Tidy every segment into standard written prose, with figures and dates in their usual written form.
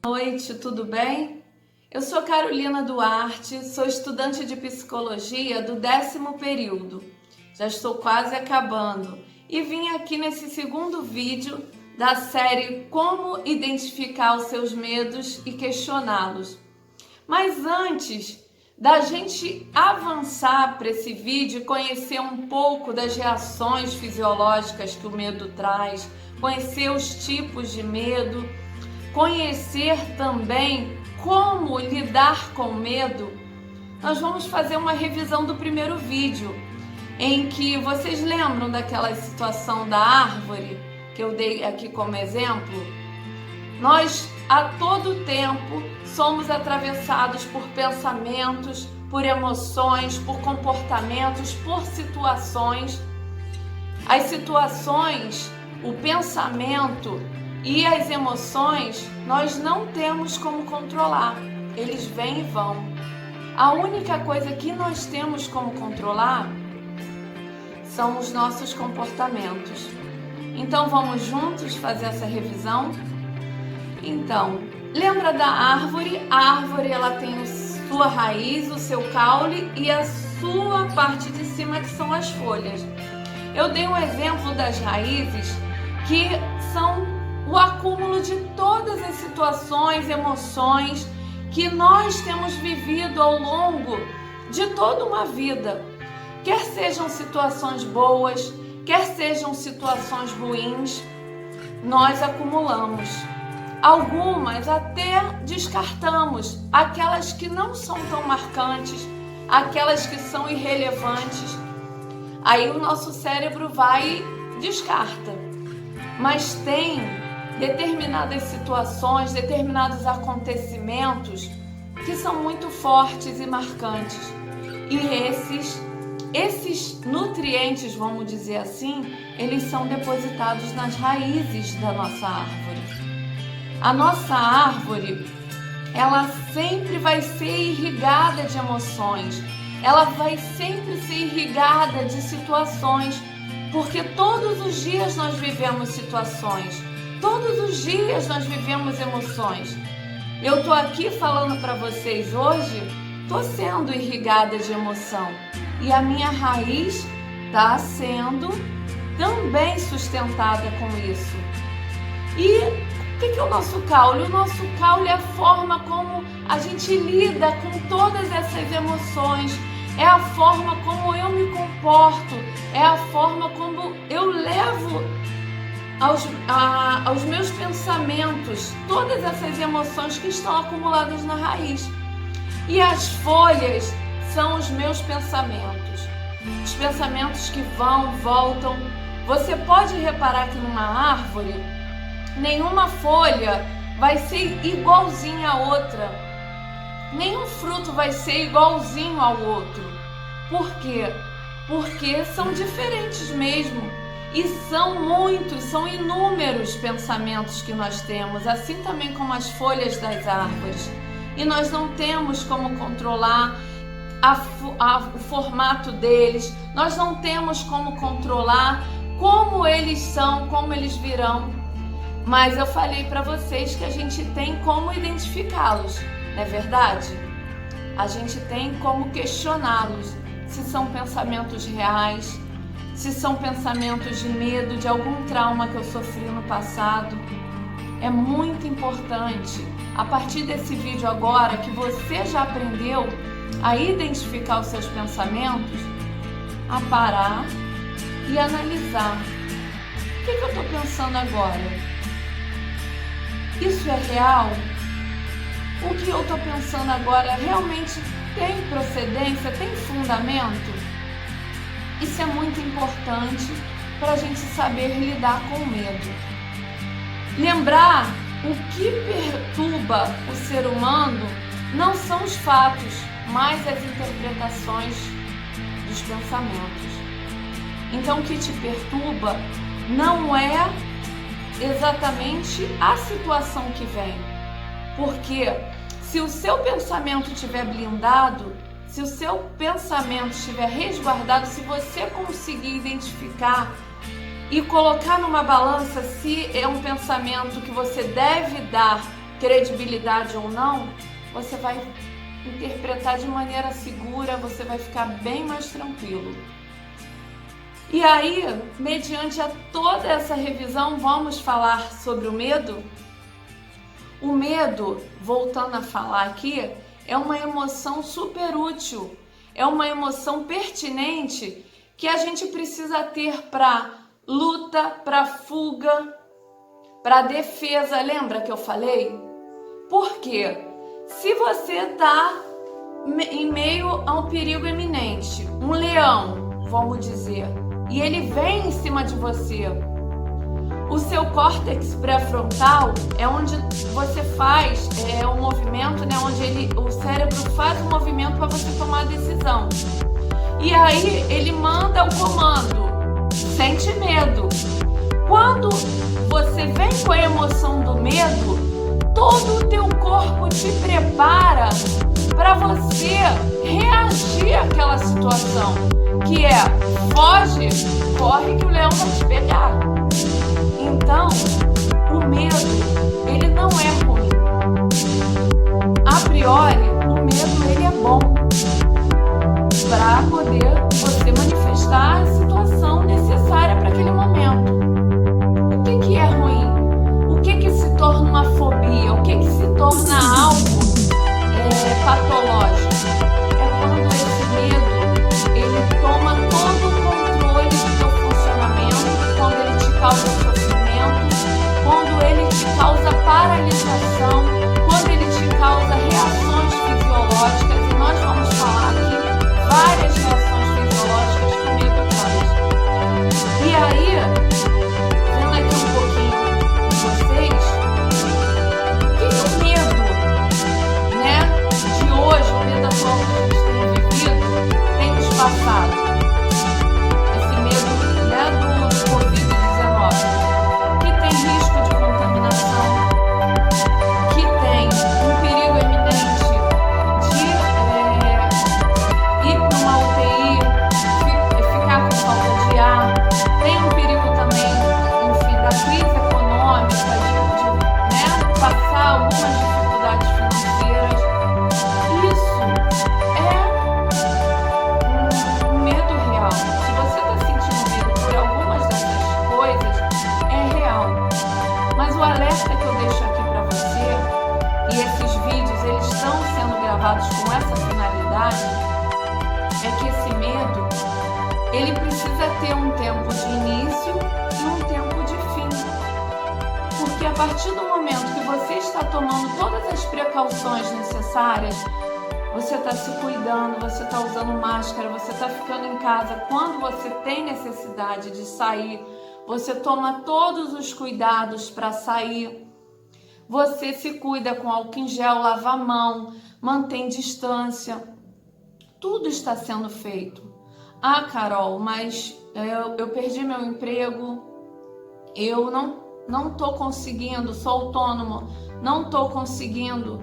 Boa noite, tudo bem? Eu sou Carolina Duarte, sou estudante de psicologia do 10º período. Já estou quase acabando e vim aqui nesse segundo vídeo da série Como Identificar os Seus Medos e Questioná-los. Mas antes da gente avançar para esse vídeo e conhecer um pouco das reações fisiológicas que o medo traz, conhecer os tipos de medo, conhecer também como lidar com o medo, nós vamos fazer uma revisão do primeiro vídeo, em que vocês lembram daquela situação da árvore que eu dei aqui como exemplo? Nós, a todo tempo, somos atravessados por pensamentos, por emoções, por comportamentos, por situações. As situações, o pensamento e as emoções, nós não temos como controlar. Eles vêm e vão. A única coisa que nós temos como controlar são os nossos comportamentos. Então vamos juntos fazer essa revisão? Então, lembra da árvore? A árvore ela tem a sua raiz, o seu caule e a sua parte de cima, que são as folhas. Eu dei um exemplo das raízes, que são o acúmulo de todas as situações, emoções que nós temos vivido ao longo de toda uma vida. Quer sejam situações boas, quer sejam situações ruins, nós acumulamos. Algumas até descartamos, aquelas que não são tão marcantes, aquelas que são irrelevantes. Aí o nosso cérebro vai e descarta. Mas tem determinadas situações, determinados acontecimentos que são muito fortes e marcantes. E esses nutrientes, vamos dizer assim, eles são depositados nas raízes da nossa árvore. A nossa árvore, ela sempre vai ser irrigada de emoções, ela vai sempre ser irrigada de situações, porque todos os dias nós vivemos situações, todos os dias nós vivemos emoções. Eu tô aqui falando para vocês hoje, tô sendo irrigada de emoção e a minha raiz tá sendo também sustentada com isso. E o que é o nosso caule? O nosso caule é a forma como a gente lida com todas essas emoções, é a forma como eu me comporto, é a forma como eu levo aos meus pensamentos todas essas emoções que estão acumuladas na raiz. E as folhas são os meus pensamentos, os pensamentos que vão, voltam. Você pode reparar que numa árvore, nenhuma folha vai ser igualzinha à outra, nenhum fruto vai ser igualzinho ao outro. Por quê? Porque são diferentes mesmo. E são inúmeros pensamentos que nós temos, assim também como as folhas das árvores. E nós não temos como controlar o formato deles, nós não temos como controlar como eles são, como eles virão. Mas eu falei para vocês que a gente tem como identificá-los, não é verdade? A gente tem como questioná-los, se são pensamentos reais, se são pensamentos de medo, de algum trauma que eu sofri no passado. É muito importante, a partir desse vídeo agora, que você já aprendeu a identificar os seus pensamentos, a parar e analisar. O que eu estou pensando agora? Isso é real? O que eu estou pensando agora realmente tem procedência, tem fundamento? Isso é muito importante para a gente saber lidar com o medo. Lembrar o que perturba o ser humano não são os fatos, mas as interpretações dos pensamentos. Então, o que te perturba não é exatamente a situação que vem. Porque se o seu pensamento estiver blindado, se o seu pensamento estiver resguardado, se você conseguir identificar e colocar numa balança se é um pensamento que você deve dar credibilidade ou não, você vai interpretar de maneira segura, você vai ficar bem mais tranquilo. E aí, mediante a toda essa revisão, vamos falar sobre o medo? O medo, voltando a falar aqui, é uma emoção super útil, é uma emoção pertinente que a gente precisa ter para luta, para fuga, para defesa. Lembra que eu falei? Por quê? Se você está em meio a um perigo iminente, um leão, vamos dizer, e ele vem em cima de você, o seu córtex pré-frontal é onde você faz um movimento, né, onde o cérebro faz um movimento para você tomar a decisão. E aí ele manda o comando, sente medo. Quando você vem com a emoção do medo, todo o teu corpo te prepara para você reagir àquela situação, que é foge, corre que o leão vai te pegar. Então, o medo, ele não é ruim. A priori, o medo ele é bom para poder você manifestar a situação necessária para aquele momento. O que é ruim? O que se torna uma fobia? O que se torna algo patológico? É quando esse medo ele toma todo o controle do teu funcionamento, quando ele te causa sofrimento, quando ele te causa paralisação, quando ele te causa reações fisiológicas, e nós vamos falar aqui várias reações fisiológicas que o medo traz. E aí, vendo aqui um pouquinho de vocês, o que o medo, né, de hoje, o medo atual que a gente tem vivido, tem nos passado? Esse medo, né, do Covid-19, que tem risco de contaminação, que tem um perigo iminente de ir para uma UTI, ficar com falta de ar, tem um perigo também, enfim, da crise econômica, de passar algumas dificuldades financeiras. Isso é um medo real. Se você está sentindo medo por algumas dessas coisas, é real. Mas o alerta que eu deixo aqui para você, e esses vídeos eles estão sendo gravados com essa finalidade, é que esse medo ele precisa ter um tempo de início e um tempo de fim. Porque a partir do momento que você está tomando todas as precauções necessárias, você está se cuidando, você está usando máscara, você está ficando em casa quando você tem necessidade de sair, você toma todos os cuidados para sair, você se cuida com álcool em gel, lava a mão, mantém distância, tudo está sendo feito. Ah, Carol, mas eu perdi meu emprego, eu não estou conseguindo, sou autônomo, não estou conseguindo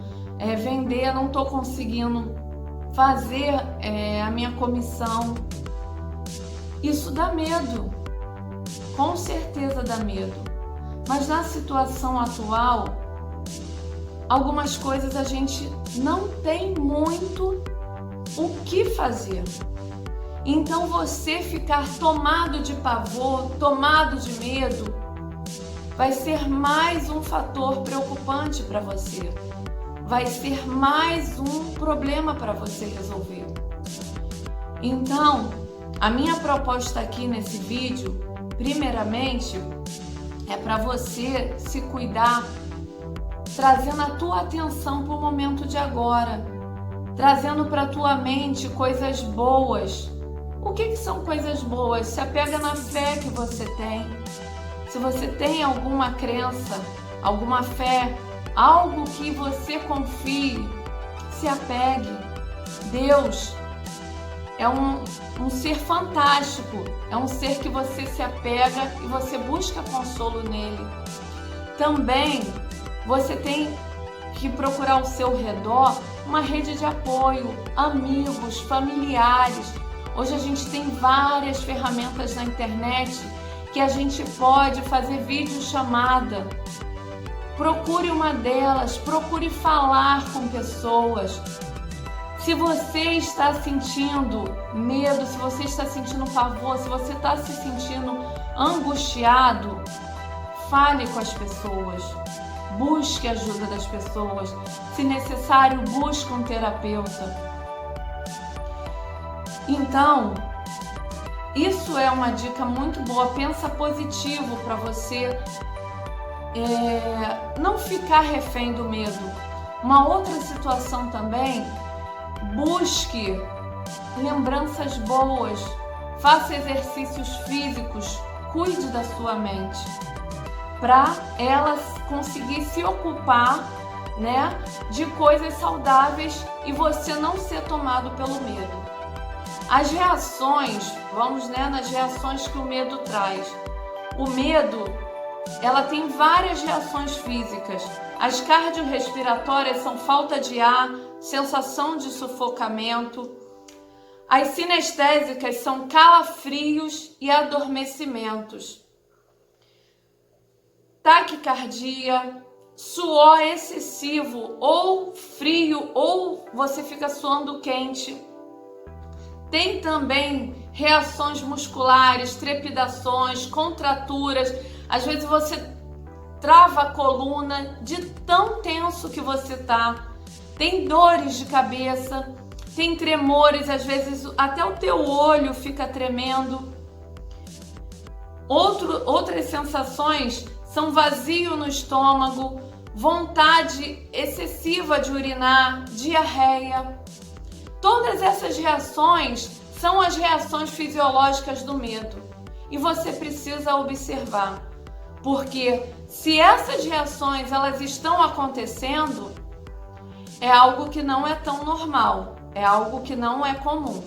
vender, não estou conseguindo fazer a minha comissão. Isso dá medo, com certeza dá medo. Mas na situação atual, algumas coisas a gente não tem muito o que fazer. Então você ficar tomado de pavor, tomado de medo, vai ser mais um fator preocupante para você. Vai ser mais um problema para você resolver. Então, a minha proposta aqui nesse vídeo, primeiramente, é para você se cuidar, trazendo a tua atenção para o momento de agora, trazendo para a tua mente coisas boas. O que são coisas boas? Se apega na fé que você tem. Se você tem alguma crença, alguma fé, algo que você confie, se apegue. Deus é um ser fantástico, é um ser que você se apega e você busca consolo nele. Também você tem que procurar ao seu redor uma rede de apoio, amigos, familiares. Hoje a gente tem várias ferramentas na internet que a gente pode fazer videochamada. procure uma delas, procure falar com pessoas. Se você está sentindo medo, se você está sentindo pavor, se você está se sentindo angustiado, fale com as pessoas, busque a ajuda das pessoas, se necessário, busque um terapeuta. Então, isso é uma dica muito boa, pensa positivo para você não ficar refém do medo. Uma outra situação também, busque lembranças boas, faça exercícios físicos, cuide da sua mente, para ela conseguir se ocupar, né, de coisas saudáveis e você não ser tomado pelo medo. As reações, vamos, né, nas reações que o medo traz. O medo, ela tem várias reações físicas. As cardiorrespiratórias são falta de ar, sensação de sufocamento. As sinestésicas são calafrios e adormecimentos. Taquicardia, suor excessivo ou frio, ou você fica suando quente. Tem também reações musculares, trepidações, contraturas. Às vezes você trava a coluna de tão tenso que você tá. Tem dores de cabeça, tem tremores, às vezes até o teu olho fica tremendo. Outras sensações são vazio no estômago, vontade excessiva de urinar, diarreia. Todas essas reações são as reações fisiológicas do medo e você precisa observar, porque se essas reações elas estão acontecendo, é algo que não é tão normal, é algo que não é comum,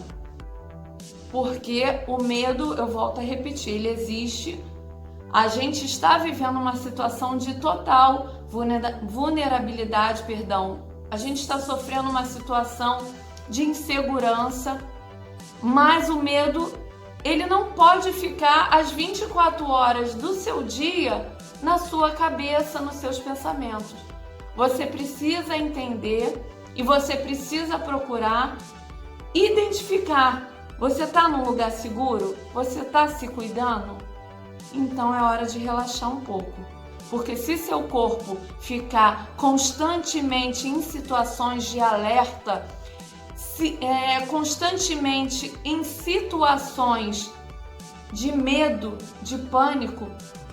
porque o medo, eu volto a repetir, ele existe. A gente está vivendo uma situação de total vulnerabilidade, a gente está sofrendo uma situação de insegurança, mas o medo, ele não pode ficar as 24 horas do seu dia na sua cabeça, nos seus pensamentos. Você precisa entender e você precisa procurar identificar. Você está num lugar seguro? Você está se cuidando? Então é hora de relaxar um pouco. Porque se seu corpo ficar constantemente em situações de alerta, constantemente em situações de medo, de pânico,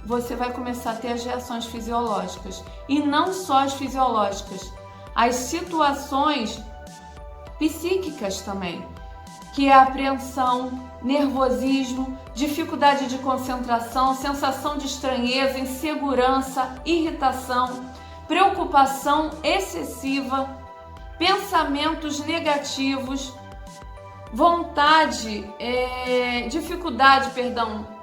você vai começar a ter as reações fisiológicas. E não só as fisiológicas, as situações psíquicas também, que é a apreensão, nervosismo, dificuldade de concentração, sensação de estranheza, insegurança, irritação, preocupação excessiva, pensamentos negativos, dificuldade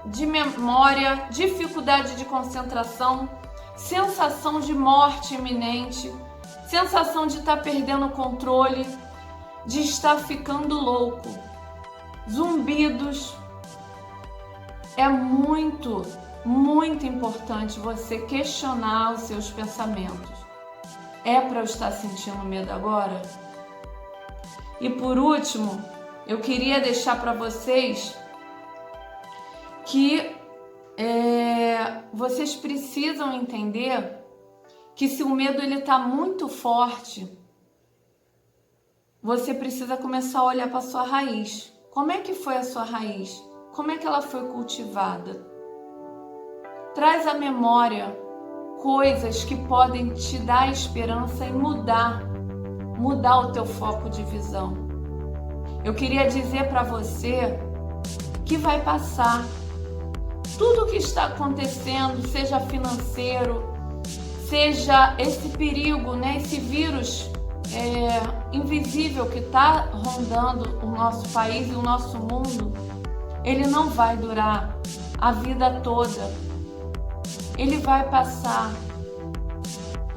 de memória, dificuldade de concentração, sensação de morte iminente, sensação de estar perdendo o controle, de estar ficando louco, zumbidos. É muito, muito importante você questionar os seus pensamentos. É para eu estar sentindo medo agora? E por último, eu queria deixar para vocês que vocês precisam entender que se o medo ele está muito forte, você precisa começar a olhar para a sua raiz. Como é que foi a sua raiz? Como é que ela foi cultivada? Traz à memória coisas que podem te dar esperança e mudar o teu foco de visão. Eu queria dizer para você que vai passar. Tudo o que está acontecendo, seja financeiro, seja esse perigo, né, esse vírus invisível que está rondando o nosso país e o nosso mundo, ele não vai durar a vida toda. Ele vai passar.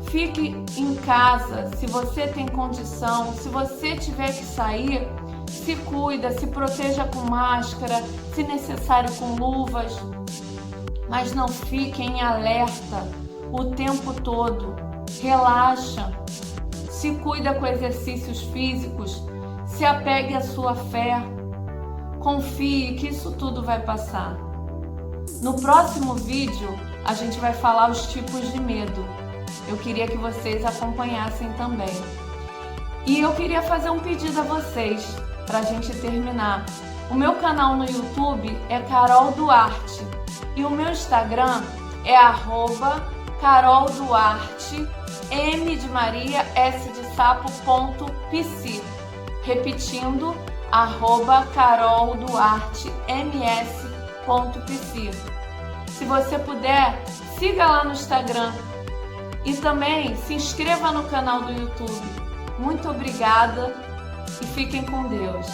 Fique em casa, se você tem condição, se você tiver que sair, se cuida, se proteja com máscara, se necessário com luvas, mas não fique em alerta o tempo todo. Relaxa, se cuida com exercícios físicos, se apegue à sua fé, confie que isso tudo vai passar. No próximo vídeo, a gente vai falar os tipos de medo. Eu queria que vocês acompanhassem também. E eu queria fazer um pedido a vocês, para a gente terminar. O meu canal no YouTube é Carol Duarte e o meu Instagram é @carolduarte, M de Maria, S de sapo.pc. Repetindo, @carolduartems.pc. Se você puder, siga lá no Instagram e também se inscreva no canal do YouTube. Muito obrigada e fiquem com Deus.